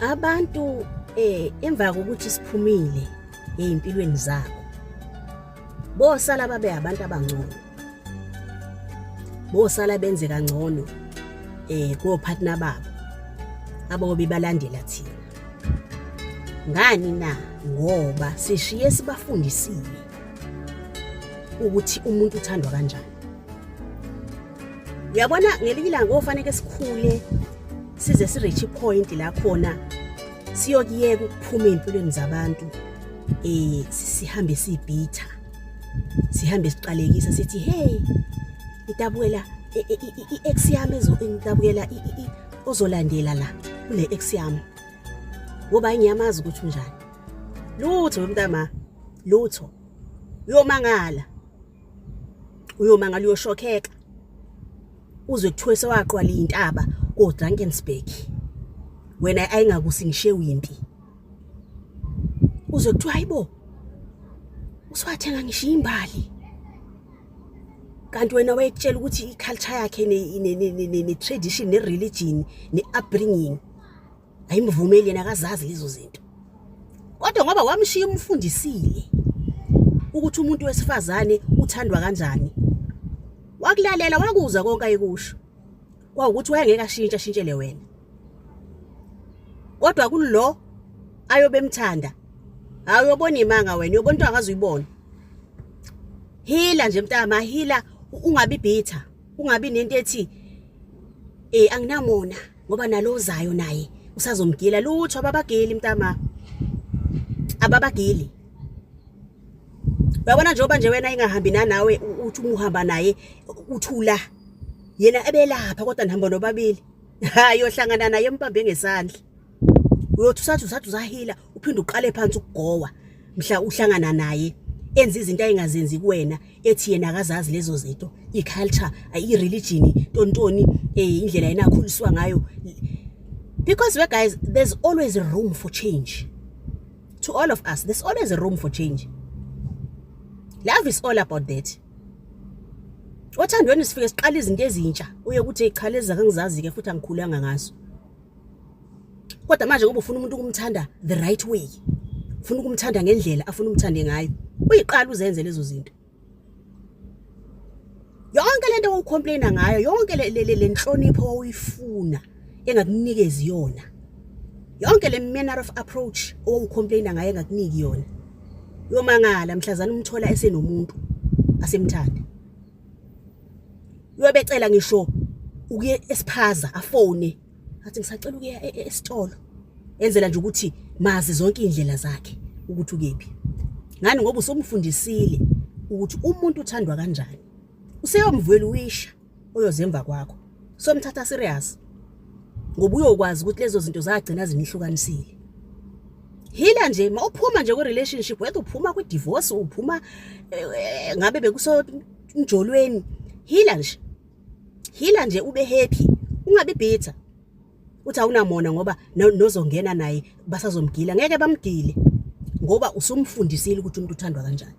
Abantu emva kokuthi siphumile ezimpilweni zabo bosala babe abantu abangcono, bosala benze kangcono ko partner babo abobe balandela thina. Ngani na? Ngoba sishiye sibafundisile ukuthi umuntu uthandwa kanjani. Uyabona ngelinye ilanga ofanele sikhule size sireach point la khona siyokiyeka ukuphuma empilweni zabantu sihambe sibhitha, sihambe siqalekisa sithi hey itabukela i-ex yami itabukela ozolandela la kule ex yami ngoba ngiyamazi ukuthi unjani. Lutho mntama, lutho uyomangala uyoshokheka uzwe kuthiwe sewaqwala intaba ko Drakensberg wena ayingakusingishe wimpi, uzwe kuthiwa hayibo uswathenga ngisho imbali kanti wena wayekutshela ukuthi iculture yakhe ne-tradition ne-religion ne-upbringing ayimvumeli yena akazazi lezo zinto. Kodwa ngoba wamshiya umfundisile ukuthi umuntu wesifazane uthandwa kanjani, wakulalela wakuza konke ayikusho, kwawukuthi wayengeka shintshele wena. Kodwa kulo ayobe emthanda ayobona imanga wena, uyobona into angazuyibona. Hila nje mntama, hila, ungabi bitter, ungabi nento ethi anginamona ngoba nalo zayo naye usazomgila. Lutho ababageli mntama, ababageli. Uyabona njengoba nje wena ingahambi nawe uthi umuhamba naye uthula yena ebelapha kodwa nihamba nobabili, hayi ohlangana naye empambe ngesandla uyothi usathi uzahila uphinde uqale phansi ukugowa mhla uhlangana naye enza izinto ayingazenzi kuwena ethi yena akazazi lezo zinto, iculture, i-religion, tontoni, indlela yena akhuliswa ngayo. Because we guys, there's always a room for change. To all of us, there's always a room for change. Love is all about that. Othandweni sifike siqala izinto ezintsha uye ukuthi echaleza kangizazi ke futhi angikhulanga ngaso. Kodwa manje ngoba ufuna umuntu ukumthanda the right way, ufuna ukumthanda ngendlela afuna umthande ngayo, uyiqala uzenze lezo zinto. Yonke lento ocomplaina ngayo, yonke le nhlonipho oyifuna engakunikezi yona, yonke le manner of approach ocomplaina ngayo engakuniki yona, yomangala mhlazana umthola esenomuntu asemthanda. Uyobecela ngisho ukuye esiphaza afone athi ngisacela ukuya esitolo, enzela nje ukuthi mazi zonke indlela zakhe ukuthi ukephi. Ngani? Ngoba usomfundisile ukuthi umuntu uthandwa kanjani, useyomvela uwisha oyozemva kwakho, somthatha serious ngoba uyokwazi ukuthi lezo zinto zagcina zinihlukanisile. Hila nje mawuphuma nje ku relationship, wethu uphuma ku divorce, uphuma ngabe bekuso njolweni, hila nje ube happy, ungabi bitter uthi awunamona ngoba nozongena naye basazomgila. Ngeke bamgile ngoba usumfundisile ukuthi umuntu uthandwa kanjani.